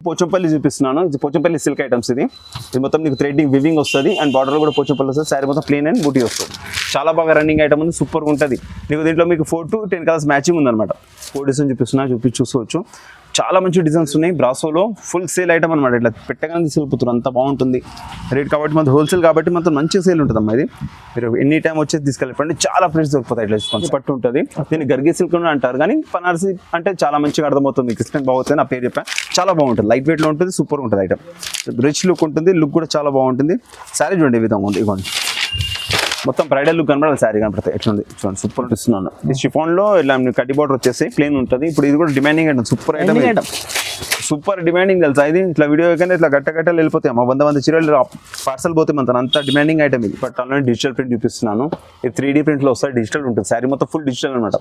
పోచంపల్లి చూపిస్తున్నాను. ఇది Pochampally silk items. ఇది మొత్తం నీకు థ్రెడ్డింగ్ వివింగ్ వస్తుంది అండ్ బార్డర్ కూడా పోచంపల్లి వస్తుంది. శారీ మొత్తం ప్లేన్ అండ్ బూటీ వస్తుంది. చాలా బాగా రన్నింగ్ ఐటమ్ ఉంది, సూపర్గా ఉంటుంది. నీకు దీంట్లో మీకు 4 to 10 కలర్స్ మ్యాచింగ్ ఉందన్నమాట. 4 డిజైన్ చూసుకోవచ్చు. చాలా మంచి డిజైన్స్ ఉన్నాయి. బ్రాసోలో ఫుల్ సేల్ ఐటమ్ అనమాట. ఇట్లా పెట్టగానే తీసుకెళ్ళిపోతారు, అంత బాగుంటుంది రేట్ కాబట్టి. మన హోల్సేల్ కాబట్టి మొత్తం మంచి సేల్ ఉంటుంది అమ్మా. ఇది మీరు ఎనీ టైం వచ్చేసి తీసుకెళ్ళిపోండి, చాలా ప్రైస్ దొరుకుతాయి. ఇట్లా కొంచెం పట్టు ఉంటుంది. దీన్ని గర్గి సిల్క్ అంటారు, కానీ బనారసి అంటే చాలా మంచిగా అర్థమవుతుంది. మీకు ఇష్టం బాగుతుంది, నా పేరు చెప్పాను. చాలా బాగుంటుంది, లైట్ వెయిట్లో ఉంటుంది, సూపర్ ఉంటుంది ఐటమ్. రిచ్ లుక్ ఉంటుంది, లుక్ కూడా చాలా బాగుంటుంది. శారీ చూడండి ఈ విధంగా ఉంది. ఇవ్వండి మొత్తం బ్రైడల్ లుక్ కనబడాలి, శారీ కనపడతాయి. ఎట్లుంది చూడండి, సూపర్ ఇస్తున్నాను. ఈ షిఫాన్లో ఇలా కడ్డీ బార్డర్ వచ్చేసి ప్లేన్ ఉంటుంది. ఇప్పుడు ఇది కూడా demanding item, super item, super demanding తెలుసా. ఇది ఇట్లా వీడియో కానీ ఇట్లా గట్టలు వెళ్ళిపోతాయి అమ్మా. 100 చీరలు పార్సల్ పోతే మన అంత డిమాండింగ్ ఐటమ్ ఇది. బట్ ఆల్రెడీ డిజిటల్ ప్రింట్ చూపిస్తున్నాను. ఇది 3D ప్రింట్లో వస్తాయి, డిజిటల్ ఉంటుంది. శారీ మొత్తం ఫుల్ డిజిటల్ అనమాట.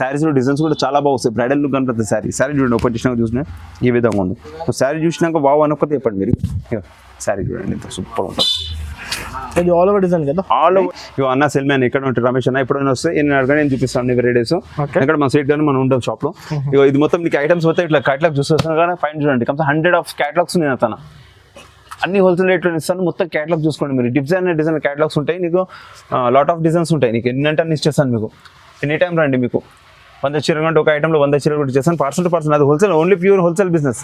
శారీస్లో డిజైన్స్ కూడా చాలా బాగా వస్తాయి, బ్రైడల్ లుక్ కనపడుతుంది. శారీ చూడండి, ఓపెన్ చేసినాక చూసిన ఈ విధంగా ఉంది. శారీ చూసినాక వావ్ అనుకోతే చెప్పండి మీరు. శారీ చూడండి, ఇంత సూపర్ ఉంటుంది. ఇది ఆల్ ఓవర్ డిజైన్ కదా. All over. ఇవి అన్న సెల్ మ్యాన్ ఎక్కడ ఉంటారు రమేష్ అన్న, ఎప్పుడైనా వస్తే నేను చూపిస్తాను వెరైటీస్. ఇక్కడ మన సైడ్ కానీ మనం ఉండవు షాప్ లో. ఇగో ఇది మొత్తం మీకు ఐటమ్స్ పోతే ఇట్లా క్యాటలాగ్ చూస్తున్నాను కానీ ఫైన్ చూడండి. కంప్లీట్ 100 ఆఫ్ క్యాటలాగ్స్ నేను అతను అన్ని హోల్సేల్ రేట్లో ఇస్తాను. మొత్తం క్యాటలాగ్ చూసుకోండి మీరు. డిజైన్ క్యాటలాగ్స్ ఉంటాయి, నీకు లాట్ ఆఫ్ డిజైన్స్ ఉంటాయి. నీకు ఎన్నంటే అన్ని ఇచ్చేస్తాను మీకు. ఎనీ టైం రండి. మీకు 100 చీరలు అంటే ఒక ఐటమ్లో 100 చీరలు కూడా చేస్తాను. పార్సల్ టు పార్సల్, అది wholesale, only pure wholesale business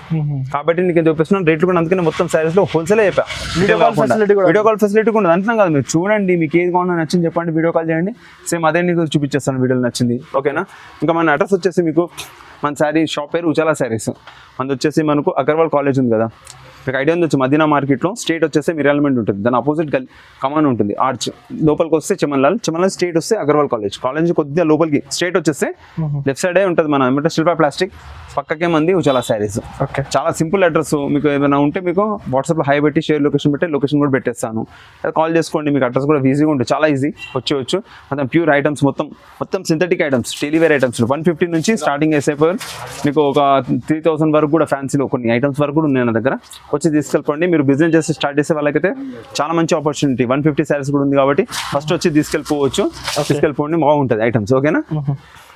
కాబట్టి నీకు చూపిస్తున్నాను. రేట్లు కూడా అందుకని మొత్తం శారీస్లో హోల్సేల్ అయిపోయా. వీడియో కాల్ ఫెసిలిటీ కూడా అంటున్నాం కదా. మీరు చూడండి, మీకు ఏది కావాలో నచ్చింది చెప్పండి, వీడియో కాల్ చేయండి. సేమ్ అదే నీకు చూపించేస్తాను వీడియోలో నచ్చింది, ఓకేనా. ఇంకా మన అడ్రస్ వచ్చేసి మీకు మన శారీ షాప్ పేరు ఉజాలా శారీస్. మనది వచ్చేసి మనకు అగర్వాల్ కాలేజ్ ఉంది కదా, మీకు ఐడియా ఉంది. మదీనా మార్కెట్లో స్ట్రేట్ వచ్చేస్తే మిరాల్మెంట్ ఉంటుంది, దాని ఆపోజిట్ కమాన్ ఉంటుంది. ఆర్చ్ లోపలికి వస్తే చెమన్లాల్ స్ట్రేట్ వస్తే అగర్వాల్ కాలేజ్ కొద్దిగా లోపలికి స్ట్రేట్ వచ్చేస్తే లెఫ్ట్ సైడే ఉంటుంది మన ఏమంటే శిల్ప ప్లాస్టిక్, పక్కకే మంది ఉజాలా శారీస్. ఓకే, చాలా సింపుల్ అడ్రస్. మీకు ఏమైనా ఉంటే మీకు వాట్సాప్లో హై పెట్టి షేర్ లొకేషన్ పెట్టి లొకేషన్ కూడా పెట్టేస్తాను, కాల్ చేసుకోండి. మీకు అడ్రస్ కూడా ఈజీగా ఉంటుంది, చాలా ఈజీ వచ్చేవచ్చు. మొత్తం ప్యూర్ ఐటమ్స్, మొత్తం సింథటిక్ ఐటమ్స్, డెలివరీ ఐటమ్స్ 150 నుంచి స్టార్టింగ్ వేసేపోయారు. మీకు ఒక 3000 వరకు కూడా ఫ్యాన్సీలో కొన్ని ఐటమ్స్ వరకు కూడా ఉన్నాయి నా దగ్గర. వచ్చి తీసుకెళ్ళిపోండి. మీరు బిజినెస్ చేసి స్టార్ట్ చేసే వాళ్ళకైతే చాలా మంచి ఆపర్చునిటీ. 150 శారీస్ కూడా ఉంది కాబట్టి ఫస్ట్ వచ్చి తీసుకెళ్ళిపోండి, బాగుంటుంది ఐటమ్స్, ఓకేనా.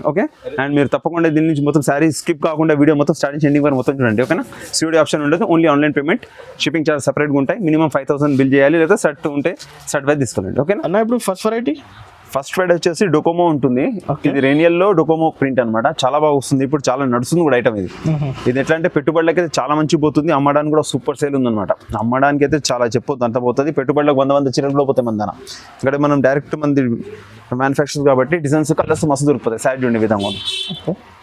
ఓకే, అండ్ మీరు తప్పకుండా దీని నుంచి మొత్తం శారీ స్కిప్ కాకుండా వీడియో మొత్తం స్టార్టింగ్ ఎండింగ్ వరకు మొత్తం చూడండి, ఓకేనా. సిఓడి ఆప్షన్ ఉండదు, only online payment. Shipping charge సపరేట్గా ఉంటాయి. మినిమం 5000 బిల్ చేయాలి, లేదా సెట్ ఉంటే సెట్ వైజ్ తీసుకోండి, ఓకేనా. అన్న ఇప్పుడు ఫస్ట్ వెరైటీ వచ్చేసి డొకోమో ఉంటుంది. ఇది రేనియల్లో డొకోమో ప్రింట్ అనమాట, చాలా బాగా వస్తుంది. ఇప్పుడు చాలా నడుస్తుంది కూడా ఐటమ్ ఇది. ఇది ఎట్లా అంటే పెట్టుబడులకి అయితే చాలా మంచి పోతుంది, అమ్మడానికి కూడా సూపర్ సేల్ ఉందన్నమాట. అమ్మడానికి అయితే చాలా చెప్పొద్దు అంత పోతుంది. పెట్టుబడులకు 100 చీరలు పోతాయి మన దాన. ఇక్కడ మనం డైరెక్ట్ మంది మ్యానుఫ్యాక్చర్ కాబట్టి డిజైన్స్ కలర్స్ మస్తు దొరుకుతాయి. శారీ చూడండి ఈ విధంగా,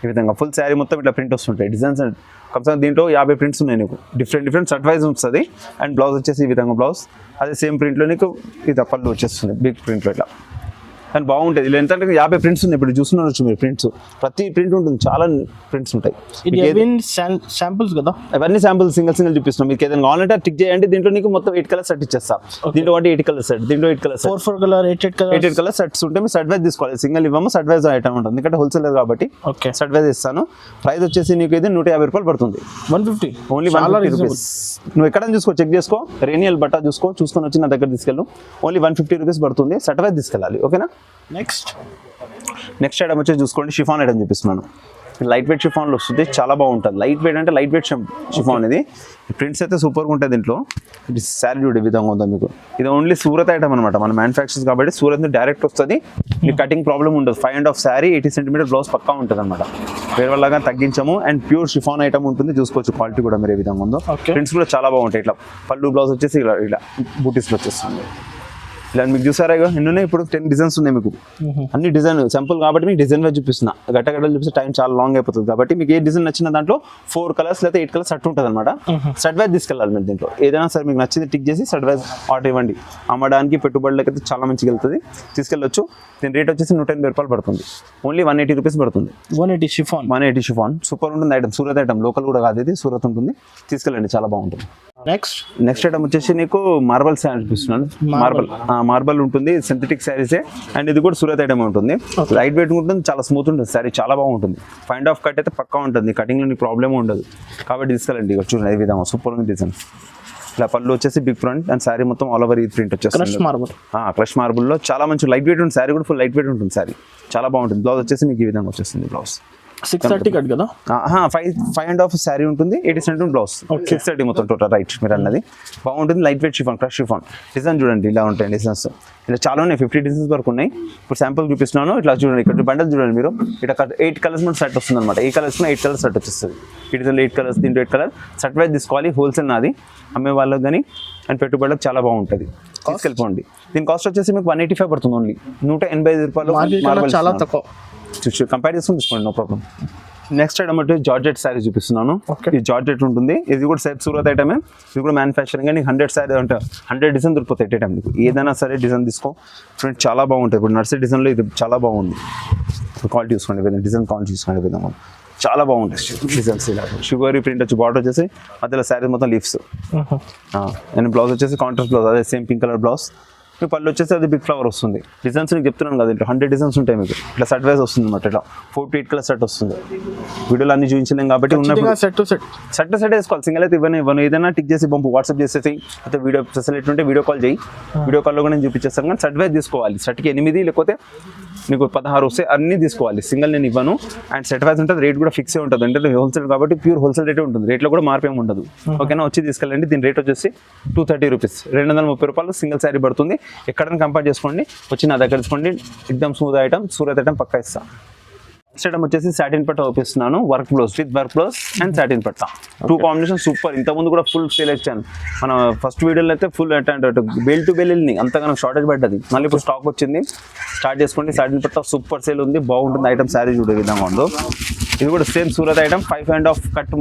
ఈ విధంగా ఫుల్ శారీ మొత్తం ఇట్లా ప్రింట్ వస్తుంటాయి. డిజైన్స్ కంపల్సరీ దీంట్లో 50 ప్రింట్స్ ఉన్నాయి నీకు, డిఫరెంట్ సెట్ వైజ్ వస్తుంది. అండ్ బ్లౌజ్ వచ్చేసి ఈ విధంగా బ్లౌజ్, అదే సేమ్ ప్రింట్లో నీకు ఇది పళ్ళు వచ్చేస్తుంది బిగ్ ప్రింట్లో ఇట్లా. కానీ బాగుంటుంది. ఇలా ఎంతంటే 50 ప్రింట్స్ ఉన్నాయి. ఇప్పుడు చూస్తున్నారు మీరు ప్రింట్స్, ప్రతి ప్రింట్ ఉంటుంది, చాలా ప్రింట్స్ ఉంటాయి. శాంపుల్స్ కదా, అవన్నీ శాంపుల్ సింగిల్ చూపిస్తున్నాం. మీకు ఏదైనా కావాలంటే టిక్ చేయండి. దీంట్లో నీకు మొత్తం 8 కలర్ సెట్ ఇచ్చేస్తా. దీంట్లో 8 కలర్ సెట్, దీంట్లో 8 కలర్ 4 కలర్ 8 కలర్ సెట్స్ ఉంటాయి. మీరు సెట్ వైజ్ తీసుకోవాలి, సింగిల్ ఇవ్వము, సెట్ వైజ్ ఐటమ్ ఉంటుంది. ఎందుకంటే హోల్సేల్ కాబట్టి సెట్ వైజ్ ఇస్తాను. ప్రైస్ వచ్చేసి నీకు ఇది 150 రూపాయలు పడుతుంది. 150 ఓన్లీ 150 రూపీస్. నువ్వు ఎక్కడ చూసుకో, చెక్ చేసుకో, రేనియల్ బట్ట చూసుకొని వచ్చి నా దగ్గర తీసుకెళ్ళు. ఓన్లీ 150 రూపీస్ పడుతుంది. సెట్ వైజ్ తీసుకెళ్ళాలి, ఓకేనా. నెక్స్ట్ ఐటమ్ వచ్చేసి చూసుకోండి, షిఫాన్ ఐటమ్ చూపిస్తున్నాను. లైట్ వెయిట్ షిఫాన్లో వస్తుంది, చాలా బాగుంటుంది. లైట్ వెయిట్ అంటే లైట్ వెయిట్ షిఫాన్. ఇది ప్రింట్స్ అయితే సూపర్గా ఉంటాయి. దీంట్లో ఇది శారీ చూడే విధంగా ఉందా మీకు. ఇది ఓన్లీ సూరత్ ఐటమ్ అనమాట, మన మ్యానుఫ్యాక్చర్స్ కాబట్టి సూరత్ నుంచి డైరెక్ట్ వస్తుంది. మీకు కటింగ్ ప్రాబ్లం ఉండదు. 5.5 శారీ 80 సెంటీమీటర్ బ్లౌజ్ పక్కా ఉంటుంది అనమాట. వేరే వాళ్ళగా తగ్గించాము. అండ్ ప్యూర్ షిఫాన్ ఐటమ్ ఉంటుంది, చూసుకోవచ్చు క్వాలిటీ కూడా మీరు ఏ విధంగా ఉందో. ప్రింట్స్ కూడా చాలా బాగుంటాయి. ఇట్లా పళ్ళు బ్లౌజ్ వచ్చేసి ఇలా బూటీస్లో వచ్చేస్తుంది. ఇలా మీకు చూసారా ఎన్ని ఉన్నాయి, ఇప్పుడు 10 డిజైన్స్ ఉన్నాయి మీకు. అన్ని డిజైన్ సింపుల్ కాబట్టి మీకు డిజైన్ వైజ్ చూపిస్తున్నా. గట్టలు చూపిస్తే టైం చాలా లాంగ్ అయిపోతుంది కాబట్టి మీకు ఏ డిజైన్ నచ్చిన దాంట్లో 4 కలర్స్ లేదా 8 కలర్స్ సెట్ ఉంటుంది అనమాట. సెట్ వైజ్ తీసుకెళ్ళాలి మీరు. దీంట్లో ఏదైనా సరే మీకు నచ్చింది టిక్ చేసి సెట్ వైజ్ ఆర్డర్ ఇవ్వండి. అమ్మడానికి పెట్టుబడులకి అయితే చాలా మంచిగా వెళ్తుంది, తీసుకెళ్ళొచ్చు. దీని రేట్ వచ్చేసి 180 రూపాయలు పడుతుంది. ఓన్లీ 180 రూపీస్ పడుతుంది. 180 షిఫాన్ సూపర్ ఉంటుంది ఐటమ్. సూరత్ ఐటమ్, లోకల్ కూడా కాదు, ఇది సూరత్ ఉంటుంది. తీసుకెళ్ళండి, చాలా బాగుంటుంది. నెక్స్ట్ ఐటమ్ వచ్చేసి నీకు మార్బల్ శారీ చూపిస్తున్నాను. మార్బల్ ఉంటుంది, సింథటిక్ శారీసే. అండ్ ఇది కూడా సూరత్ ఐటమ్ ఉంటుంది. లైట్ వెయిట్ ఉంటుంది, చాలా స్మూత్ ఉంటుంది. శారీ చాలా బాగుంటుంది. 5.5 కట్ అయితే పక్కా ఉంటుంది. కటింగ్లో నీకు ప్రాబ్లమ్ ఉండదు కాబట్టి తీసుకెళ్ళండి. చూడండి ఈ విధంగా సూపర్ ఉంది డిజైన్. ఇలా పళ్ళు వచ్చేసి బిగ్ ఫ్రంట్ అండ్ శారీ మొత్తం ఆల్ ఓవర్ ఈ ప్రింట్ వచ్చేస్తుంది. క్రష్ మార్బుల్లో చాలా మంచి లైట్ వెయిట్ ఉంటుంది. శారీ కూడా ఫుల్ లైట్ వెయిట్ ఉంటుంది. శారీ చాలా బాగుంటుంది. బ్లౌజ్ వచ్చేసి మీకు ఈ విధంగా వచ్చేస్తుంది. బ్లౌజ్ 630 కట్ కదా. 5.5 శారీ ఉంటుంది, 80 బ్లౌజ్. 630 మొత్తం టోటల్. రైట్ మీరు అన్నది బాగుంటుంది. Light weight chiffon, crush chiffon. Design చూడండి ఇలా ఉంటాయి డిజైన్స్. ఇలా చాలా ఉన్నాయి, 50 డిజైన్స్ వరకు ఉన్నాయి. ఇప్పుడు శాంపుల్ చూపిస్తున్నాను. ఇట్లా చూడండి, ఇక్కడ బండల్ చూడండి మీరు. ఇట్లా 8 కలర్స్ మన సెట్ వస్తుంది అనమాట. ఏ కలర్స్ 8 కలర్స్ సెట్ వచ్చేస్తుంది. ఇటు 8 కలర్స్, దీంట్లో 8 కలర్ సెట్ వైజ్ తీసుకోవాలి. హోల్సేల్ నాది, అమ్మే వాళ్ళకి కానీ అండ్ పెట్టుబడులకు చాలా బాగుంటుంది. తీసుకెళ్ళిపోండి. దీని కాస్ట్ వచ్చేసి మీకు 185 పడుతుంది. ఓన్లీ 185 రూపాయలు. చాలా తక్కువ. కంపేర్ చేసుకుని తీసుకోండి, నో ప్రాబ్లం. నెక్స్ట్ ఐటమ్ అంటే జార్జెట్ శారీ చూపిస్తున్నాను. ఈ జార్జెట్ ఉంటుంది, ఇది కూడా సేఫ్ సూరత్ ఐటమే. ఇది కూడా మ్యానుఫ్యాక్చరింగ్. కానీ 100 శారీ అంటే 100 డిజైన్ దొరికిపోతాయి ఎట్ ఏ టైం. మీకు ఏదైనా సరే డిజైన్ తీసుకో ఫ్రెండ్, చాలా బాగుంటుంది. ఇప్పుడు నర్సరీ డిజైన్లో ఇది చాలా బాగుంది. క్వాలిటీ చూసుకోండి, విధంగా డిజైన్ క్వాలిటీ చూసుకోండి, విధంగా చాలా బాగుంటుంది డిజైన్స్. ఇలా షుగరీ ప్రింట్ వచ్చి బార్డర్ వచ్చేసి మధ్యలో శారీ మొత్తం లీవ్స్. అండ్ బ్లౌజ్ వచ్చేసి కాంట్రాస్ట్ బ్లౌజ్, అదే సేమ్ పింక్ కలర్ బ్లౌజ్. మీకు పళ్ళు వచ్చేసి అది బిగ్ ఫ్లవర్ వస్తుంది. డిజైన్స్ మీకు చెప్తున్నాను కదా, ఇట్లా 100 డిజైన్స్ ఉంటాయి మీకు. ఇట్లా సెట్ వైజ్ వస్తుంది అనమాట. ఇట్లా 4 to 8 కలర్ సెట్ వస్తుంది. వీడియోలో అన్ని చూపించలేం కాబట్టి ఉన్నప్పుడు సెట్ వేసుకోవాలి. సింగిల్ అయితే ఇవ్వను. ఏదైనా టిక్ చేసి పంపు, వాట్సాప్ చేసేసి. అయితే వీడియో ఫెసిలిటీ ఉంటే వీడియో కాల్ చేయి. వీడియో కాల్లో కూడా నేను చూపించేస్తాను. కానీ సెట్ వైజ్ తీసుకోవాలి. సెట్కి 8 లేకపోతే మీకు 16 వస్తే అన్నీ తీసుకోవాలి. సింగిల్ నేను ఇవ్వను. అండ్ సెట్ వైజ్ ఉంటుంది, రేట్ కూడా ఫిక్సే ఉంటుంది. అంటే హోల్సేల్ కాబట్టి ప్యూర్ హోల్సేల్ రేటే ఉంటుంది. రేట్లో కూడా మార్పు ఏమి ఉండదు. ఓకేనా, వచ్చి తీసుకెళ్ళండి. దీని రేట్ వచ్చేసి 230 రూపీస్, 230 రూపాయలు సింగిల్ శారీ పడుతుంది. ఎక్కడైనా కంపేర్ చేసుకోండి, వచ్చి నా దగ్గర తీసుకోండి. ఎక్దమ్ స్మూత్ ఐటమ్, సూరత్ ఐటమ్ పక్కా ఇస్తాను. నెక్స్ట్ ఐటమ్ వచ్చేసి సాటిన్ పట్ట చూపిస్తున్నాను. Work blouse with work blouse and satin పట్ట 2 కాంబినేషన్ సూపర్. ఇంతకుముందు కూడా ఫుల్ సేల్ ఇచ్చాను. మన ఫస్ట్ వీడియోలో అయితే ఫుల్ అంటే బెల్ టు బెల్ వెళ్ళి అంతగానో షార్టేజ్ పడ్డది. మళ్ళీ ఇప్పుడు స్టాక్ వచ్చింది, స్టార్ట్ చేసుకోండి. సాటిన్ పట్ట సూపర్ సేల్ ఉంది, బాగుంటుంది ఐటమ్. శారీ చూడే విధంగా ఉందో. ఇది కూడా సేమ్ సూరత్ ఐటమ్. 5.5 కట్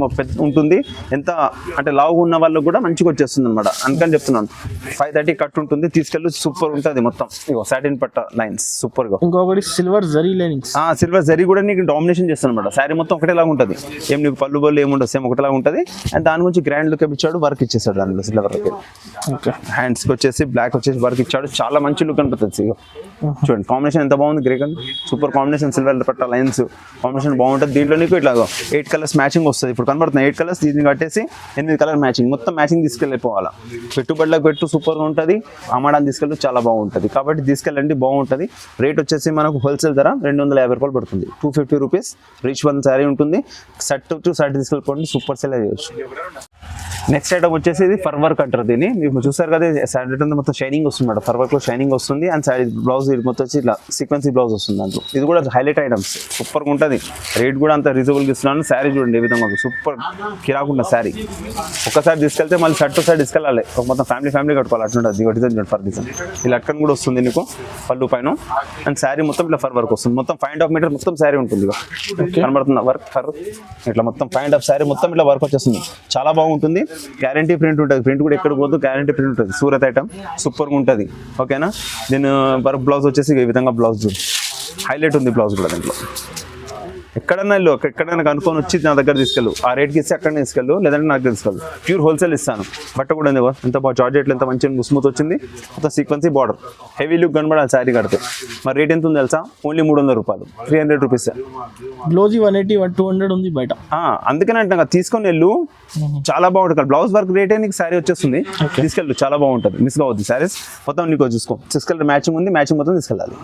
ఉంటుంది. ఎంత అంటే లావుగా ఉన్న వాళ్ళకి కూడా మంచిగా వచ్చేస్తుంది అనమాట. అందుకని చెప్తున్నాను. 530 కట్ ఉంటుంది. తీసుకెళ్ళి సూపర్ ఉంటుంది మొత్తం. ఇగో సాటిన్ పట్ట లైన్స్ సూపర్ గా. ఇంకొకటి silver zari linings. Silver zari కూడా నీకు డామినేషన్ చేస్తాను అనమాట. శారీ మొత్తం ఒకటేలాగా ఉంటుంది. ఏం నీకు పళ్ళు బళ్ళు ఏముండదు, సేమ్ ఒకటేలాగా ఉంటుంది. అండ్ దాని గురించి గ్రాండ్ లుక్ ఇచ్చాడు, వర్క్ ఇచ్చేసాడు దానిలో సిల్వర్ కి. హ్యాండ్స్ కి వచ్చేసి బ్లాక్ వచ్చేసి వర్క్ ఇచ్చాడు. చాలా మంచి లుక్ అనిపిస్తుంది. చూడండి కాంబినేషన్ ఎంత బాగుంది. Grey colour super combination, silver పట్ట లైన్స్ కాంబినేషన్ బాగుంటుంది. దీంట్లో నీకు ఇట్లా 8 కలర్స్ మ్యాచింగ్ వస్తుంది. ఇప్పుడు కనబడుతున్నాయి 8 కలర్స్. దీన్ని కట్టేసి 8 కలర్ మ్యాచింగ్, మొత్తం మ్యాచింగ్ తీసుకెళ్ళిపోవాలా. పెట్టుబడులకు పెట్టు సూపర్గా ఉంటుంది. అమ్మడానికి తీసుకెళ్ళి చాలా బాగుంటుంది. కాబట్టి తీసుకెళ్ళండి, బాగుంటుంది. రేట్ వచ్చేసి మనకు హోల్సేల్ ధర 250 రూపాయలు పడుతుంది. 250 రూపీస్ రీచ్ 1 శారీ ఉంటుంది. సెట్ టు సెట్ తీసుకెళ్ళిపోండి, సూపర్ సేల్ చేయొచ్చు. నెక్స్ట్ ఐటమ్ వచ్చేసి ఇది ఫర్ వర్క్ అంటారు. దీన్ని మీరు చూసారు కదా, శారీ అంతా మొత్తం షైనింగ్ వస్తుంది మేడం. ఫర్ వర్క్ లో షైనింగ్ వస్తుంది. అండ్ శారీ బ్లౌజ్ మొత్తం వచ్చి ఇట్లా సీక్వెన్సీ బ్లౌజ్ వస్తుంది దాంట్లో. ఇది కూడా హైలైట్ ఐటమ్స్, సూపర్గా ఉంటుంది. రేట్ కూడా అంత రీజనబుల్గా ఇస్తున్నాను. శారీ చూడండి ఏ విధంగా సూపర్ కిరాకుండా శారీ. ఒక్కసారి తీసుకెళ్తే మళ్ళీ షర్ట్ సైడ్ తీసుకెళ్ళాలి. ఒక మొత్తం ఫ్యామిలీ కట్టుకోవాలి. అట్లుంటుంది. డిజైన్ ఫర్ డిజైన్ ఈ లట్కన్ కూడా వస్తుంది నీకు పళ్ళు పైన. అండ్ శారీ మొత్తం ఇట్లా ఫర్ వర్క్ వస్తుంది. మొత్తం 5.5 మీటర్ మొత్తం శారీ ఉంటుంది. కనబడుతుంది వర్క్ ఫర్ ఇట్లా మొత్తం 5.5 శారీ మొత్తం ఇట్లా వర్క్ వచ్చేస్తుంది. చాలా బాగుంటుంది. గ్యారంటీ ప్రింట్ ఉంటుంది. ప్రింట్ కూడా ఎక్కడ పోదు, గ్యారంటీ ప్రింట్ ఉంటుంది. సూరత్ ఐటమ్ సూపర్గా ఉంటుంది. ఓకేనా. దీని వర్క్ బ్లౌజ్ వచ్చేసి ఈ విధంగా బ్లౌజ్ చూడు, హైలైట్ ఉంది బ్లౌజ్ కూడా దీంట్లో. ఎక్కడైనా కనుక్కొని వచ్చి నా దగ్గర తీసుకెళ్ళు. ఆ రేట్కి ఇస్తే అక్కడనే తీసుకెళ్ళు, లేదంటే నాకు తీసుకెళ్ళు. ప్యూర్ హోల్సేల్ ఇస్తాను. బట్ట కూడా ఉంది ఎంత బాగా జార్జెట్లు ఎంత మంచిగా స్మూత్ వచ్చింది. మొత్తం సీక్వెన్సీ బార్డర్ హెవీ లుక్ కనబడాలి శారీ కడితే. మరి రేట్ ఎంత ఉంది తెలుసా? ఓన్లీ 300 రూపాయలు, 300 రూపీస్. బ్లౌజ్ 180, 200 ఉంది బయట. అందుకని అంటే తీసుకొని వెళ్ళు, చాలా బాగుంటుంది. బ్లౌజ్ వర్క్ రేటే నీకు శారీ వచ్చేస్తుంది. తీసుకెళ్ళు, చాలా బాగుంటుంది. మిస్ కావద్దు శారీస్ మొత్తం నీకు చూసుకో. తీసుకెళ్ళి మ్యాచింగ్ ఉంది, మ్యాచింగ్ మొత్తం తీసుకెళ్ళాలి.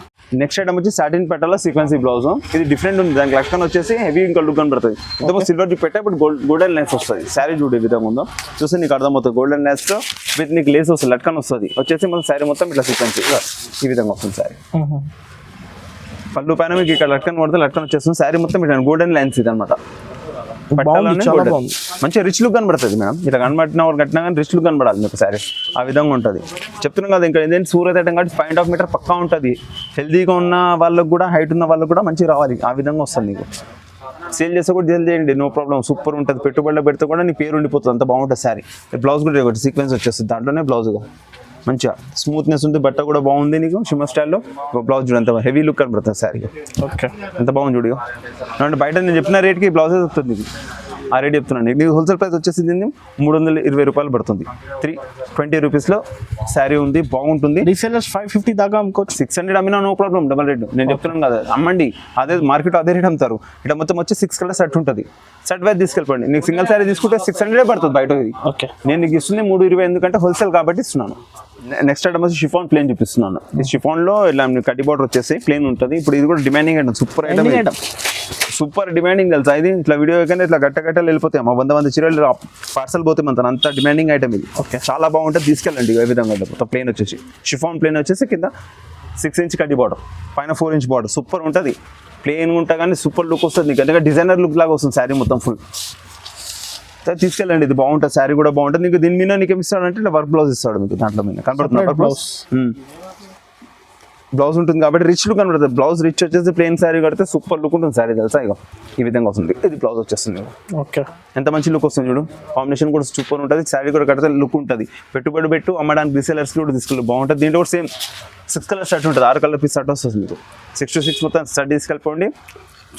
నెక్స్ట్ ఐటమ్ వచ్చి సాటిన్ పెట్టాల సీక్వెన్సీ బ్లౌజ్. ఇది డిఫరెంట్ ఉంది. దానికి లెక్కన వచ్చేసి హెవీ ఇంకా లుక్ కనబడుతుంది. ఇంతకు సిల్వర్ పెట్టా, ఇప్పుడు గోల్డెన్ లెన్స్ వస్తుంది. శారీ చూడే విధంగా ఉందో చూస్తే నీకు అర్థమవుతుంది. గోల్డెన్ లెన్స్ విత్ నీకు లేస్ వస్తుంది, లట్కన్ వస్తుంది. వచ్చేసి మన శారీ మొత్తం ఇట్లా సీక్వెన్సీ ఈ విధంగా వస్తుంది. శారీ పళ్ళు పైన మీకు ఇక్కడ లట్కన్ పడితే లట్కన్ వచ్చేస్తుంది. శారీ మొత్తం ఇట్లా గోల్డెన్ లెన్స్ ఇది అనమాట. మంచిగా రిచ్ లుక్ కనబడుతుంది మేడం. ఇట్లా కనబడిన కట్టినా కానీ రిచ్ లుక్ కనబడాలి మీకు శారీ. ఆ విధంగా ఉంటుంది. చెప్తున్నాం కదా, ఇంకా ఏంటంటే సూరత్ ఐటమ్ కాబట్టి 5.5 మీటర్ పక్కా ఉంటుంది. హెల్దీగా ఉన్న వాళ్ళకు కూడా, హైట్ ఉన్న వాళ్ళకు కూడా మంచిగా రావాలి. ఆ విధంగా వస్తుంది నీకు. సేల్ చేస్తే కూడా సేల్ చేయండి, నో ప్రాబ్లం. సూపర్ ఉంటుంది. పెట్టుబడిలో పెడితే కూడా నీ పేరు ఉండిపోతుంది. అంత బాగుంటుంది శారీ. బ్లౌజ్ కూడా ఒకటి సీక్వెన్స్ వచ్చేస్తుంది దాంట్లోనే. బ్లౌజ్గా మంచిగా స్మూత్నెస్ ఉంది. బట్ట కూడా బాగుంది నీకు. షిమ్మర్ స్టైల్లో బ్లౌజ్ చూడు, ఎంత హెవీ లుక్ కనబడుతుంది శారీ. ఓకే, ఎంత బాగుంది చూడు. అంటే బయట నేను చెప్పిన రేట్కి బ్లౌజే వస్తుంది. ఆ రేట్ చెప్తున్నాను. నీకు హోల్సేల్ ప్రైస్ వచ్చేసి 320 రూపాయలు పడుతుంది. 320 రూపీస్లో శారీ ఉంది, బాగుంటుంది. రీసెల్లర్స్ 550 దాకా అమ్ముకోవచ్చు. 600 అమ్మినా నో ప్రాబ్లం, డబల్ రేట్. నేను చెప్తున్నాను కదా, అమ్మండి. అదే మార్కెట్ అదే రేట్ అమ్ముతారు. ఇక్కడ మొత్తం వచ్చి 6 కలర్ సెట్ ఉంటుంది. సెట్ వైజ్ తీసుకెళ్ళిపోండి. నీకు సింగిల్ శారీ తీసుకుంటే 600 పడుతుంది బయట. ఓకే, నేను నీకు ఇస్తుంది 320, ఎందుకంటే హోల్సేల్ కాబట్టి ఇస్తున్నాను. నెక్స్ట్ ఐటమ్ వచ్చి షిఫాన్ ప్లేన్ చూపిస్తున్నాను. ఈ షిఫాన్లో ఇలా కడ్డీ బార్డర్ వచ్చేసి ప్లేన్ ఉంటుంది. ఇప్పుడు ఇది కూడా demanding item, super item. Super demanding తెలుసా ఇది. ఇట్లా వీడియో కానీ ఇట్లా గట్టలు వెళ్ళిపోతాయి మా 100 చీరలు పార్సల్ పోతే మన అంత డిమాండింగ్ ఐటమ్ ఇది. ఓకే, చాలా బాగుంటుంది, తీసుకెళ్ళండి. ఏ విధంగా మొత్తం ప్లేన్ వచ్చేసి షిఫాన్ ప్లేన్ వచ్చేసి కింద 6 ఇంచ్ కడ్డీ బార్డర్, పైన 4 ఇంచ్ బార్డర్. సూపర్ ఉంటుంది, ప్లేన్ ఉంటా కానీ సూపర్ లుక్ వస్తుంది నీకు. ఎందుకంటే డిజైనర్ లుక్ లాగా వస్తుంది శారీ మొత్తం ఫుల్. తీసుకెళ్ళండి, ఇది బాగుంటుంది, శారీ కూడా బాగుంటుంది. నీకు దీని మీద నీకు ఏమి ఇస్తాడంటే ఇట్లా వర్క్ బ్లౌజ్ ఇస్తాడు మీకు. దాంట్లో మీద కనపడుతుంది బ్లౌజ్, బ్లౌజ్ ఉంటుంది కాబట్టి రిచ్ లుక్ కనబడుతుంది. బ్లౌజ్ రిచ్ వచ్చేసి ప్లేన్ శారీ కడితే సూపర్ లుక్ ఉంటుంది శారీ తెలుసా. ఇక ఈ విధంగా వస్తుంది, ఇది బ్లౌజ్ వచ్చేస్తుంది. ఓకే, ఎంత మంచి లుక్ వస్తుంది చూడు. కాంబినేషన్ కూడా సూపర్ ఉంటుంది, శారీ కూడా కడితే లుక్ ఉంటుంది. పెట్టుబడి పెట్టు అమ్మడానికి రీసెలర్స్ కూడా తీసుకెళ్ళి బాగుంటుంది. దీంట్లో కూడా సేమ్ 6 కలర్ షర్ట్ ఉంటుంది, 6 కలర్ పీస్ షర్ట్ వస్తుంది మీకు. 6 to 6 మొత్తం షర్ట్ తీసుకెళ్ళిపోండి.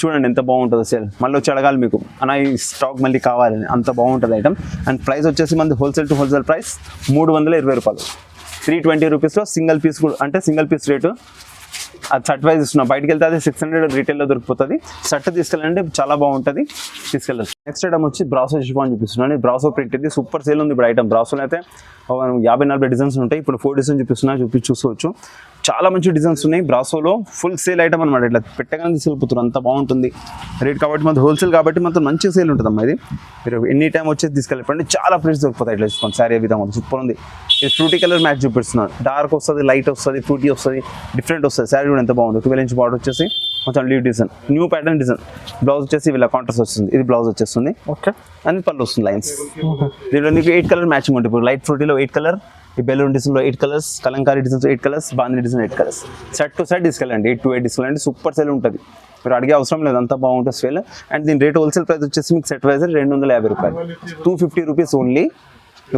చూడండి ఎంత బాగుంటుందో సేల్. మళ్ళీ వచ్చి అడగాలి మీకు అన్న ఈ స్టాక్ మళ్ళీ కావాలని, అంత బాగుంటుంది ఐటమ్. అండ్ ప్రైస్ వచ్చేసి మనది హోల్సేల్ టు హోల్సేల్ ప్రైస్ 320 రూపాయలు. 320 రూపీస్లో సింగిల్ పీస్ కూడా, అంటే సింగిల్ పీస్ రేటు అది షర్ట్ వైజ్ ఇస్తున్నాం. బయటకు వెళ్తే అది 600 రీటైల్లో దొరికిపోతుంది. షర్ట్ తీసుకెళ్ళండి, చాలా బాగుంటుంది, తీసుకెళ్ళచ్చు. నెక్స్ట్ ఐటమ్ వచ్చి బ్రాసో షిఫాన్ చూపిస్తున్నాను. బ్రాసో ప్రింట్ ఇది సూపర్ సేల్ ఉంది ఇప్పుడు ఐటమ్. బ్రాసోలో అయితే 50-40 డిజైన్స్ ఉంటాయి. ఇప్పుడు 4 డిజైన్స్ చూపిస్తున్నా, చూసుకోవచ్చు. చాలా మంచి డిజైన్స్ ఉన్నాయి బ్రాసోలో. ఫుల్ సేల్ ఐటమ్ అనమాట, ఇట్లా పెట్టగానే తీసుకెళ్ళిపోతారు, అంత బాగుంటుంది రేట్. కాబట్టి మనది హోల్సేల్ కాబట్టి మనతో మంచి సేల్ ఉంటుంది అమ్మా. ఇది మీరు ఎనీ టైం వచ్చేసి తీసుకెళ్ళిపోండి, చాలా ప్రైస్ దొరికిపోతాయి. ఇట్లా చూసుకోండి, శారీ విధంగా సూపర్ ఉంది. ఇది ఫ్రూటీ కలర్ మ్యాచ్ చూపిస్తున్నాను. డార్క్ వస్తుంది, లైట్ వస్తుంది, ఫ్రూటీ వస్తుంది, డిఫరెంట్ వస్తుంది. శారీ కూడా ఎంత బాగుంది. 12 ఇంచ్ బార్డర్ వచ్చేసి కొంచెం leave design, new pattern design. Blouse వచ్చేసి ఇలా కాంట్రాస్ట్ వస్తుంది, ఇది బ్లౌజ్ వచ్చేస్తుంది. ఓకే, అండ్ పళ్ళు వస్తుంది లైన్స్. దీంట్లో నీకు 8 కలర్ మ్యాచింగ్ ఉంటుంది. ఇప్పుడు లైట్ ఫ్రూటీలో 8 కలర్, ఈ బెలూన్ డిజైన్లో 8 colours, kalamkari designs 8 colours, bandhani design 8 colours. Set to set తీసుకెళ్ళండి, 8 to 8 తీసుకెళ్ళండి. సూపర్ సేల్ ఉంటుంది, మీరు అడిగే అవసరం లేదు, అంత బాగుంటుంది సేల్. అండ్ దీని రేట్ హోల్సేల్ ప్రైస్ వచ్చేసి మీకు సెట్ వైజ్ 250 రూపాయలు, 250 రూపీస్ ఓన్లీ.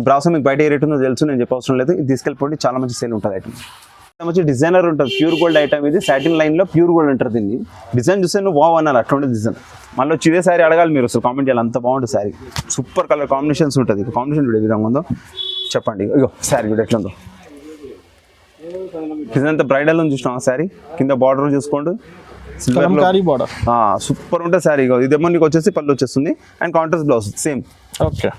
బ్రాసో మీకు బయట ఏ రేట్ ఉందో తెలుసు, నేను చెప్పవసరం లేదు. ఇది తీసుకెళ్ళిపోండి, చాలా మంచి సేల్ ఉంటుంది ఐటమ్. మంచి డిజైనర్ ఉంటుంది, ప్యూర్ గోల్డ్ ఐటమ్ ఇది. సాటిన్ లైన్లో ప్యూర్ గోల్డ్ అంటారు దీన్ని. డిజైన్ చూస్తే నువ్వు వావ్ అన్నారు, అటువంటి డిజైన్. మళ్ళీ వచ్చి ఇదే శారీ అడగాలి మీరు, అసలు కామెంట్ చేయాలి, అంత బాగుంటుంది శారీ. సూపర్ కలర్ కాంబినేషన్స్ ఉంటుంది. కాంబినేషన్ చూడే విధంగా ఉందో చెప్పండి. అయ్యో శారీ కూడా ఎట్లా ఉందో, డిజైన్ అంతా బ్రైడల్ అని చూసినాం. శారీ కింద బార్డర్ చూసుకోండి, కలంకారీ బార్డర్ సూపర్ ఉంటుంది శారీ. ఇదేమో నీకు వచ్చేసి పళ్ళు వచ్చేస్తుంది and contrast blouse same. Okay,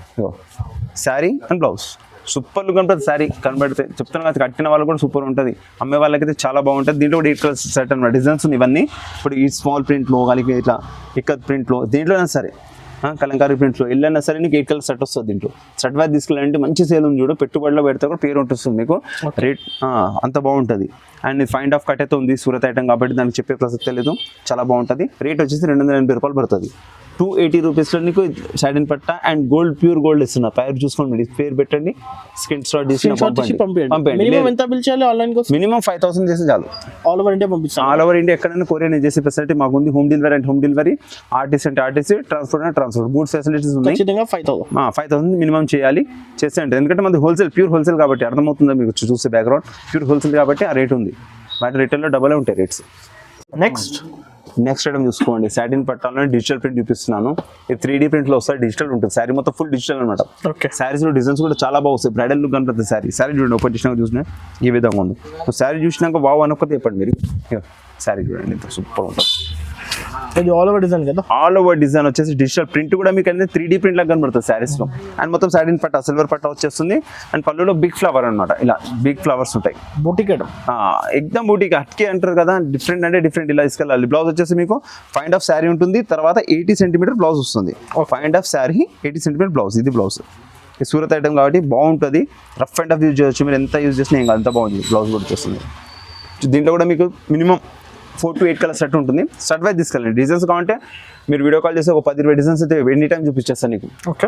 sari and blouse super look ఉంటుంది. శారీ కనబడితే చెప్తాను కదా, కట్టిన వాళ్ళు కూడా సూపర్ ఉంటుంది, అమ్మే వాళ్ళకైతే చాలా బాగుంటుంది. దీంట్లో కూడా 8 కలర్స్ సెట్ అనమాట, డిజైన్స్ ఉన్నాయి ఇవన్నీ. ఇప్పుడు ఈ స్మాల్ ప్రింట్లో కానీ ఇట్లా ఇక్కత్ ప్రింట్లో, దీంట్లోనే సరే కలంకారీ ప్రింట్లో వెళ్ళైనా సరే నీకు 8 కలర్ సెట్ వస్తుంది. దీంట్లో సెట్ వైజ్ తీసుకెళ్ళాలంటే మంచి సేల్ ఉంది చూడు. పెట్టుబడిలో పెడితే కూడా పేరు ఉంటుంది మీకు, రేట్ అంత బాగుంటుంది. అండ్ ఇది ఫైండ్ ఆఫ్ కట్ అయితే ఉంది, సూరత్ ఐటమ్ కాబట్టి దానికి చెప్పే ప్రసక్తే లేదు, చాలా బాగుంటుంది. రేట్ వచ్చేసి 280 రూపాయలు పడుతుంది. 280 రూపీస్లో నీకు సాటిన్ పట్ట అండ్ గోల్డ్, ప్యూర్ గోల్డ్ ఇస్తున్నా. పేరు చూసుకోండి, మీరు పేరు పెట్టండి, స్క్రీన్ షాట్ తీసి పంపండి. మినిమం 5000 చేసి చాలు, ఆల్ ఓవర్ ఇండియా పంపిస్తాం. ఆల్ ఓవర్ ఇండియా ఎక్కడైనా కొరియర్ చేసే ఫెసిలిటీ మాకు ఉంది. హోమ్ డెలివరీ అంటే హోమ్ డెలివరీ, ఆర్టీసీ అంటే ఆర్టీసీ, ట్రాన్స్పోర్ట్ అంటే ట్రాన్స్పోర్ట్, 3 ఫెసిలిటీస్ ఉన్నాయి. 5000 మినిమం చేయాలి, చేస్తే అంటే ఎందుకంటే మనది హోల్సేల్, ప్యూర్ హోల్సేల్ కాబట్టి అర్థమవుతుందా మీకు చూసే బ్యాక్గ్రౌండ్. ప్యూర్ హోల్సేల్ కాబట్టి ఆ రేట్ ఉంది, బయట రిటైల్లో డబల్ ఉంటాయి రేట్స్. నెక్స్ట్ ఐటమ్ చూసుకోండి, సాటిన్ పట్టాలో డిజిటల్ ప్రింట్ చూపిస్తున్నాను. ఇది 3D ప్రింట్లో వస్తాయి, డిజిటల్ ఉంటుంది. శారీ మొత్తం ఫుల్ డిజిటల్ అనమాట. శారీస్లో డిజైన్స్ కూడా చాలా బాగా వస్తాయి, బ్రైడల్ లుక్ కనపడుతుంది. శారీ చూడండి, ఒక డిజిటల్ చూసిన ఈ విధంగా ఉంది. శారీ చూసినాక వావ్ అనుకోతే చెప్పండి మీరు. శారీ చూడండి ఎంత సూపర్ ఉంటుంది. ఇది ఆల్ ఓవర్ డిజైన్ కదా, ఆల్ ఓవర్ డిజైన్ వచ్చేసి డిజిటల్ ప్రింట్ కూడా మీకు అనేది 3D ప్రింట్ లాగా కనబడుతుంది శారీస్లో. అండ్ మొత్తం సాటిన్ పట్ట, సిల్వర్ పట్ట వచ్చేస్తుంది. అండ్ పళ్ళులో బిగ్ ఫ్లవర్ అనమాట, ఇలా బిగ్ ఫ్లవర్స్ ఉంటాయి. బూటిక్ ఎక్దమ్ బూటిక్, హట్కే అంటారు కదా, డిఫరెంట్ అంటే డిఫరెంట్ ఇలా తీసుకెళ్ళాలి. బ్లౌజ్ వచ్చేసి మీకు ఫైండ్ ఆఫ్ శారీ ఉంటుంది, తర్వాత 80 సెంటీమీటర్ బ్లౌజ్ వస్తుంది. Find of sari 80 centimetre blouse, ఇది బ్లౌజ్. ఈ సూరత్ ఐటమ్ కాబట్టి బాగుంటుంది. రఫ్ అండ్ టఫ్ యూజ్ చేయొచ్చు, మీరు ఎంత యూజ్ చేసినా ఇంకా అంత బాగుంది. బ్లౌజ్ కూడా వచ్చేస్తుంది. దీంట్లో కూడా మీకు మినిమం 4 to 8 కలర్ సెట్ ఉంటుంది. సెట్ వైజ్ తీసుకెళ్ళండి. డిజైన్స్ కావాలంటే మీరు వీడియో కాల్ చేస్తే ఒక 10-20 డిజైన్స్ అయితే ఎనీ టైం చూపించేస్తాను నీకు. ఓకే,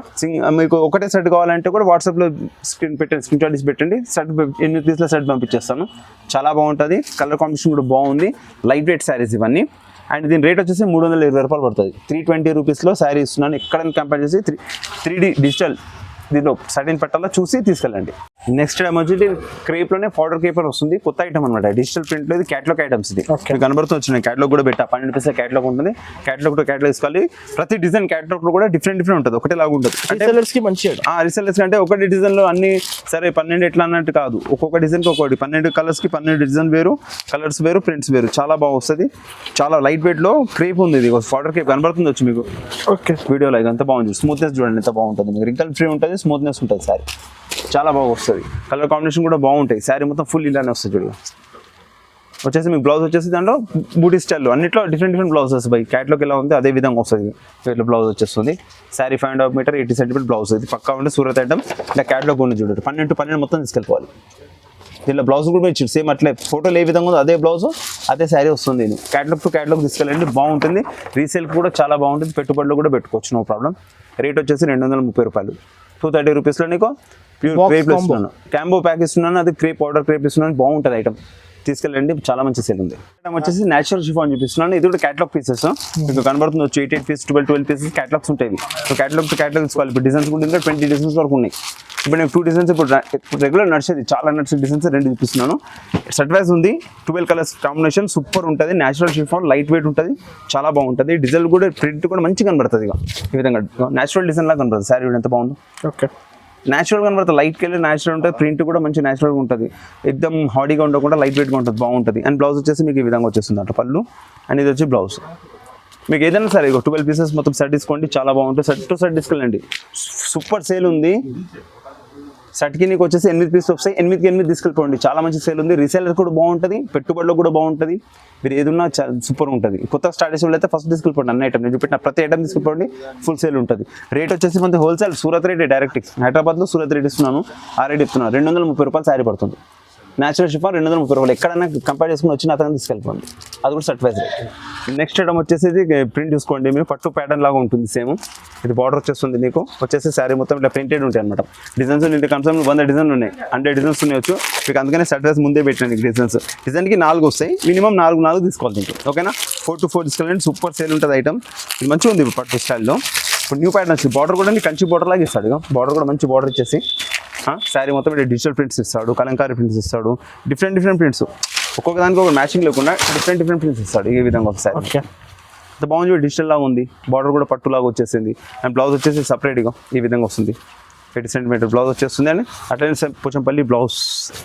మీకు ఒకటే సెట్ కావాలంటే కూడా వాట్సాప్లో స్క్రీన్ షాట్ తీసి పెట్టండి, సెట్ 8 పీస్ల సెట్ పంపించేస్తాను. చాలా బాగుంటుంది, కలర్ కాంబినేషన్ కూడా బాగుంది. లైట్ వెయిట్ శారీస్ ఇవన్నీ. అండ్ దీని రేట్ వచ్చేసి 320 రూపాయలు పడుతుంది. 320 రూపీస్లో శారీ ఇస్తున్నాను. ఎక్కడైనా కంపేర్ చేసి 3D డిజిటల్ దీంట్లో సాటిన్ పట్టాలో చూసి తీసుకెళ్ళండి. నెక్స్ట్ ఐటమ్ వచ్చి క్రేప్లోనే పౌడర్ కేపర్ వస్తుంది, కొత్త ఐటమ్ అనమాట. డిజిటల్ ప్రింట్లో ఇది క్యాటలాగ్ ఐటమ్స్. ఇది మీకు కనబడుతూ వచ్చినాయి. క్యాటలాగ్ కూడా పెట్టా, 12 పీసెస్ క్యాటలాగ్ ఉంటుంది. క్యాటలాగ్ టు క్యాటలాగ్ తీసుకోవాలి. ప్రతి డిజైన్ క్యాటలాగ్లో కూడా డిఫరెంట్ ఉంటుంది, ఒకటే లాగా ఉంటుంది. అంటే రీసెల్లర్స్కి అంటే ఒకటి డిజైన్లో అన్ని సరే 12 ఎట్లా అన్నట్టు కాదు, ఒక్కొక్క డిజైన్కి ఒక్కొక్కటి. 12 కలర్స్కి 12 డిజైన్ వేరు, కలర్స్ వేరు, ప్రింట్స్ వేరు. చాలా బాగా వస్తుంది. చాలా లైట్ వెయిట్లో క్రేప్ ఉంది. ఇది పౌడర్ కేప్ కనబడుతుంది వచ్చి మీకు. ఓకే, వీడియోలో ఇది అంత బాగుంది. స్మూత్నెస్ చూడండి ఎంత బాగుంటుంది, మీకు రింకల్ ఫ్రీ ఉంటుంది, స్మూత్నెస్ ఉంటుంది. శారీ చాలా బాగా వస్తుంది. కలర్ కాంబినేషన్ కూడా బాగుంటాయి. శారీ మొత్తం ఫుల్ ఇలానే వస్తుంది చూడు. వచ్చేసి మీకు బ్లౌజ్ వచ్చేసి దాంట్లో బూటీ స్టైల్ అన్నిట్లో డిఫరెంట్ బ్లౌజెస్ బై క్యాట్లాగ్ ఎలా ఉంది అదే విధంగా వస్తుంది. ఇట్లా బ్లౌజ్ వచ్చేస్తుంది. Sari 5.5 metre 80 centimetre blouse. ఇది పక్కా ఉంటే సూరత్ ఐటమ్. ఇలా క్యాట్లాగ్ ఉంది చూడండి 12 మొత్తం తీసుకెళ్ళిపోవాలి. దీనిలో బ్లౌజ్ కూడా ఇచ్చింది సేమ్ అట్లే ఫోటోలు ఏ విధంగా ఉందో అదే బ్లౌజ్ అదే శారీ వస్తుంది. ఇది క్యాట్లాగ్ టు క్యాట్లాగ్ తీసుకెళ్ళండి బాగుంటుంది. రీసేల్ కూడా చాలా బాగుంటుంది. పెట్టుబడులు కూడా పెట్టుకోవచ్చు నో ప్రాబ్లం. రేట్ వచ్చేసి 230 రూపాయలు. 230 రూపీస్లో నీకు ప్యూర్ క్రేప్ ఇస్తున్నాను. క్యాంబో ప్యాక్ ఇస్తున్నాను. అది క్రేప్ పౌడర్ క్రేప్ ఇస్తున్నాను. బాగుంటుంది ఐటమ్ తీసుకెళ్ళండి చాలా మంచి సేల్ ఉంది. ఐటమ్ వచ్చేసి నేచురల్ షిఫాన్ చూపిస్తున్నాను. ఇది కూడా క్యాట్లాగ్ పీసెస్ మీకు కనబడుతుంది. 8 పీసెస్ 12 పీసెస్ క్యాట్లాగ్స్ ఉంటాయి. సో క్యాట్లాగ్ టు క్యాట్లాగ్ తీసుకోవాలి. ఇప్పుడు డిజైన్స్ కూడా ఇంకా 20 డిజైన్స్ వరకు ఉన్నాయి. ఇప్పుడు నేను 2 డిజైన్స్ ఇప్పుడు రెగ్యులర్ నడిచేది చాలా నడిచే డిజైన్స్ 2 చూపిస్తున్నాను. సెట్ వైజ్ ఉంది. 12 కలర్స్ కాంబినేషన్ సూపర్ ఉంటుంది. నేచురల్ షిఫాన్ లైట్ వెయిట్ ఉంటుంది. చాలా బాగుంటుంది. డిజైన్ కూడా ప్రింట్ కూడా మంచిగా కనబడుతుంది. ఇక ఈ విధంగా నేచురల్ డిజైన్ లాగా కనబడుతుంది. శారీ ఎంత బాగుంది. ఓకే నేచురల్ కనబడుతుంది. లైట్కి వెళ్ళి నేచురల్ ఉంటుంది. ప్రింట్ కూడా మంచి నేచురల్గా ఉంటుంది. ఎక్దమ్ హాడీగా ఉండకుండా లైట్ వెయిట్గా ఉంటుంది. బాగుంటుంది. అండ్ బ్లౌజ్ వచ్చేసి మీకు ఈ విధంగా వచ్చేస్తుంది అంట పళ్ళు. అండ్ ఇది వచ్చి బ్లౌజ్. మీకు ఏదైనా సరే 12 పీసెస్ మొత్తం సెట్ తీసుకోండి చాలా బాగుంటుంది. సెట్ టు సెట్ తీసుకెళ్ళండి. సూపర్ సేల్ ఉంది. సెట్కి నీకు వచ్చేసి 8 పీసెస్ వస్తాయి. 8కి 8 తీసుకెళ్ళిపోండి. చాలా మంచి సేల్ ఉంది. రీసేలర్ కూడా బాగుంటుంది. పెట్టుబడిలో కూడా బాగుంటుంది. మీరు ఏదున్నా సూపర్ ఉంటుంది. కొత్తగా స్టార్ట్ చేసే వాళ్ళు అయితే ఫస్ట్ తీసుకెళ్ళిపోండి. అన్ని ఐటమ్ నేను చూపెట్టిన ప్రతి ఐటమ్ తీసుకెళ్ళిపోండి. ఫుల్ సేల్ ఉంటుంది. రేట్ వచ్చేసి మనకి హోల్సేల్ సూరత్ రేట్ డైరెక్ట్ హైదరాబాద్లో సూరత్ రేట్ ఇస్తున్నాను. ఆ రేట్ ఇస్తున్నాను. 230 రూపాయలు శారీ పడుతుంది. నేచురల్ షిఫాన్ 230 రూపాయలు. ఎక్కడైనా కంపేర్ చేసుకుని వచ్చిన అతను తీసుకెళ్ళిపోండి. అది కూడా set wise rate. Next item వచ్చేసి ప్రింట్ చూసుకోండి. మీరు పట్టు ప్యాటర్న్ లాగా ఉంటుంది సేమ్. ఇది బార్డర్ వచ్చేస్తుంది. నీకు వచ్చేసి శారీ మొత్తం ఇట్లా ప్రింటెడ్ ఉంటాయి అనమాట. డిజైన్స్ ఇంటి కన్సర్న్ 100 డిజైన్లు ఉన్నాయి. 100 డిజైన్స్ ఉన్నాయచ్చు మీకు. అందుకనే సెట్ వైజ్ ముందే పెట్టండి. డిజైన్స్ డిజైన్కి 4 వస్తాయి. మినిమం 4 తీసుకోవాలి దీంట్లో. ఓకేనా 4 to 4 తీసుకెళ్ళండి. సూపర్ సేల్ ఉంటుంది ఐటమ్. ఇది మంచిగా ఉంది పట్టు స్టైల్లో. ఇప్పుడు న్యూ ప్యాటర్న్ వచ్చింది. బార్డర్ కూడా కంచి బార్డర్ లాగా ఇస్తాడు. ఇక బార్డర్ కూడా మంచి బార్డర్ ఇచ్చేసి శారీ మొత్తం డిజిటల్ ప్రింట్స్ ఇస్తాడు. కలంకారీ ప్రింట్స్ ఇస్తాడు. డిఫరెంట్ ప్రింట్స్ ఒక్కొక్క దానికి ఒక మ్యాచింగ్ లేకుండా డిఫరెంట్ ప్రింట్స్ ఇస్తాడు. ఈ విధంగా ఒకసారి అంత బాగుంది. డిజిటల్ లాగా ఉంది. బార్డర్ కూడా పట్టులాగా వచ్చేసింది. అండ్ బ్లౌజ్ వచ్చేసి సపరేట్గా ఈ విధంగా వస్తుంది. 80 సెంటీమీటర్ బ్లౌజ్ వచ్చేస్తుంది. అండ్ అట్లనే పోచంపల్లి బ్లౌజ్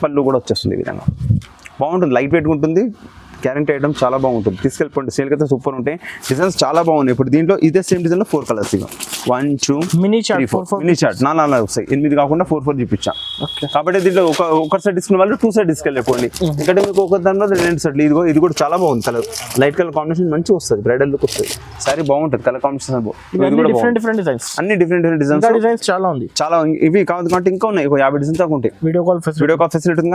పళ్ళు కూడా వచ్చేస్తుంది. ఈ విధంగా బాగుంటుంది. లైట్ వెయిట్గా ఉంటుంది. గ్యారంటీ ఐటమ్ చాలా బాగుంటుంది. తీసుకెళ్ళిపోండి. సేల్ అయితే సూపర్ ఉంటాయి. డిజైన్స్ చాలా బాగున్నాయి. ఇప్పుడు దీంట్లో ఇదే సేమ్ డిజైన్లో 4 కలర్స్. ఇక 1 2 మినీ చార్ట్ 4 వస్తాయి. 8 కాకుండా 4 చూపించా. కాబట్టి దీంట్లో ఒక సెట్ తీసుకున్న వాళ్ళు 2 సెట్ తీసుకెళ్ళిపోండి. ఇక్కడ మీకు ఒక దాంట్లో 2 సెట్లు. ఇది కూడా చాలా బాగుంది. కలర్ లైట్ కలర్ కాంబినేషన్ మంచిగా వస్తుంది. బ్రైడల్ లుక్ వస్తుంది. సారీ బాగుంటుంది. కలర్ కాంబినేషన్ డిఫరెంట్ డిజైన్స్ అన్ని డిఫరెంట్ డిజైన్స్ చాలా ఉంది. చాలా ఇవి కాదు కాబట్టి ఇంకా ఉన్నాయి. 50 డిజైన్స్ దాకా ఉంటాయి. వీడియో కాల్ ఫెసిలిటీ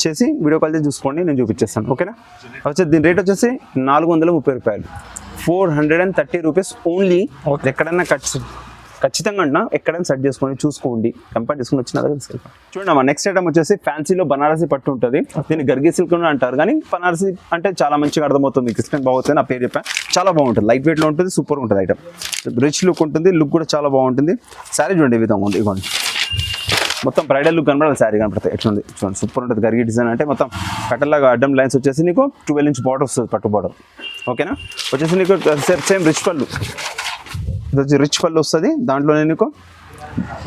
చేసి వీడియో కాల్ చేసి చూసుకోండి. నేను చూపించేస్తాను. ఓకేనా వచ్చేసి దీని రేట్ వచ్చేసి 430 రూపాయలు. 430 రూపీస్ ఓన్లీ. ఎక్కడైనా ఖచ్చితంగా అంటున్నా ఎక్కడైనా సెట్ చేసుకొని చూసుకోండి. కంపేర్ చేసుకుని వచ్చిన తీసుకెళ్తాం. చూడండి అమ్మా నెక్స్ట్ ఐటమ్ వచ్చేసి ఫ్యాన్సీలో బనారసీ పట్టు ఉంటుంది. దీన్ని గర్గి సిల్క్ అంటారు. కానీ బనారసీ అంటే చాలా మంచిగా అర్థమవుతుంది. క్రిస్టియన్ బాగుతుంది. నా పేరు చెప్పాను. చాలా బాగుంటుంది. లైట్ వెయిట్లో ఉంటుంది. సూపర్ ఉంటుంది ఐటమ్. రిచ్ లుక్ ఉంటుంది. లుక్ కూడా చాలా బాగుంటుంది. శారీ చూడండి ఈ విధంగా ఉంది. ఇవ్వండి మొత్తం బ్రైడల్ లుక్ కనబడాలి. శారీ కనపడతాయి. ఎట్లుంది చూడండి. సూపర్ ఉంటుంది. గరిగి డిజైన్ అంటే మొత్తం కట్టలాగా అడ్డం లైన్స్ వచ్చేసి నీకు 12 ఇంచ్ బార్డర్ వస్తుంది. పట్టు బార్డర్. ఓకేనా వచ్చేసి నీకు సేమ్ రిచ్ పళ్ళు. ఇది వచ్చి రిచ్ పళ్ళు వస్తుంది. దాంట్లోనే నీకు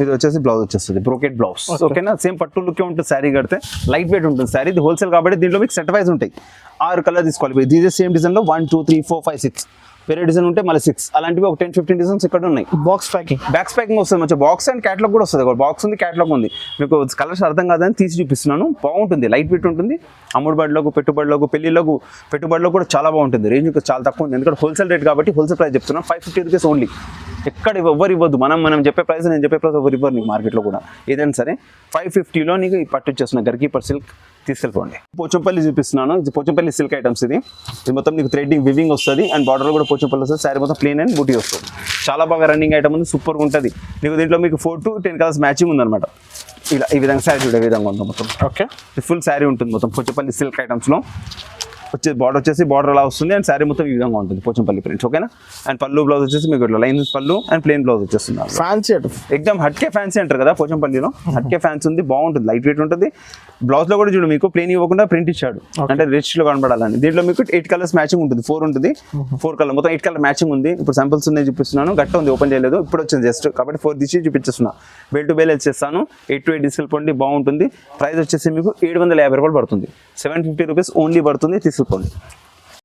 ఇది వచ్చేసి బ్లౌజ్ వచ్చేస్తుంది. Brocade blouse. ఓకేనా సేమ్ పట్టు లుక్కే ఉంటుంది. శారీ కడితే లైట్ వెయిట్ ఉంటుంది. శారీ ఇది హోల్సేల్ కాబట్టి దీంట్లో మీకు సెట్ వైజ్ ఉంటాయి. 6 కలర్ తీసుకోవాలి. ఇది సేమ్ డిజైన్లో 1 2 3 4 5 6 వేరే డిజైన్ ఉంటే మళ్ళీ 6 అలాంటివి ఒక 10-15 డిజైన్స్ ఇక్కడ ఉన్నాయి. బ్యాక్స్ ప్యాకింగ్ వస్తుంది. మంచిగా బాక్స్ అండ్ క్యాటలాగ్ కూడా వస్తుంది. బాక్స్ ఉంది క్యాటలాగ్ ఉంది. మీకు కలర్స్ అర్థం కాదని తీసి చూపిస్తున్నాను. బాగుంటుంది. లైట్ వెయిట్ ఉంటుంది. అమ్ముడుబడిలోకి పెట్టుబడిలోకి పెళ్లిలోకి పెట్టుబడిలో కూడా చాలా బాగుంటుంది. రేంజ్ చాలా తక్కువ ఉంది. ఎందుకంటే హోల్సేల్ రేట్ కాబట్టి హోల్సేల్ ప్రైస్ చెప్తున్నాను. 550 రూపీస్ ఓన్లీ. ఎక్కడ ఎవరు ఇవ్వద్దు. మనం చెప్పే ప్రైస్ నేను చెప్పే ప్రైస్ ఎవరు ఇవ్వరు నీకు మార్కెట్లో కూడా. ఏదైనా సరే 550లో నీకు ఈ పట్టు వచ్చేస్తున్నా గర్కీపర్ సిల్క్ తీసుకెళ్ళిపోండి. పోచంపల్లి చూపిస్తున్నాను. ఇది పోచంపల్లి సిల్క్ ఐటమ్స్. ఇది మొత్తం నీకు థ్రెడ్డింగ్ వివింగ్ వస్తుంది. అండ్ బార్డర్ కూడా పోచంపల్లి వస్తుంది. శారీ మొత్తం ప్లేన్ అండ్ బూటీ వస్తుంది. చాలా బాగా రన్నింగ్ ఐటమ్ ఉంది. సూపర్గా ఉంటుంది. నీకు దీంట్లో మీకు 4 to 10 కలర్స్ మ్యాచింగ్ ఉందన్నమాట. ఇలా ఈ విధంగా శారీ చూడే విధంగా ఉంది మొత్తం. ఓకే ఫుల్ శారీ ఉంటుంది మొత్తం పోచంపల్లి సిల్క్ ఐటమ్స్లో. వచ్చేసి బార్డర్ అలా వస్తుంది. అండ్ శారీ మొత్తం ఈ విధంగా ఉంటుంది. పోచంపల్లి ప్రింట్స్. ఓకేనా అండ్ పళ్ళు బ్లౌజ్ వచ్చేసి మీకు ఇట్లా లైన్ పళ్ళు అండ్ ప్లేన్ బ్లౌజ్ వచ్చేస్తుంది. ఫ్యాన్సీ ఎగ్జామ్ హట్కే ఫ్యాన్సీ అంటారు కదా పోచంపల్లిలో. హట్కే ఫ్యాన్సీ ఉంది. బాగుంటుంది. లైట్ వెయిట్ ఉంటుంది. బ్లౌజ్ లో కూడా చూడు మీకు ప్లేన్ ఇవ్వకుండా ప్రింట్ ఇచ్చాడు. అంటే రిచ్ లో కనబడాలని. దీంట్లో మీకు 8 కలర్స్ మ్యాచింగ్ ఉంటుంది. 4 ఉంటుంది. 4 కలర్ మొత్తం 8 కలర్ మ్యాచింగ్ ఉంది. ఇప్పుడు శాంపుల్స్ ఉన్నాయి చూపిస్తున్నాను. గట్ట ఉంది. ఓపెన్ చేయలేదు. ఇప్పుడు వచ్చింది జస్ట్ కాబట్టి 4 తీసి చూపించేస్తున్నా. బెల్ టు బెల్ వచ్చేస్తాను. 8 to 8 తీసుకెళ్ళిపోండి. బాగుంటుంది. ప్రైస్ వచ్చేసి మీకు 750 రూపాయలు పడుతుంది. 750 రూపీస్ ఓన్లీ పడుతుంది. తీసుకెళ్ళిపోండి.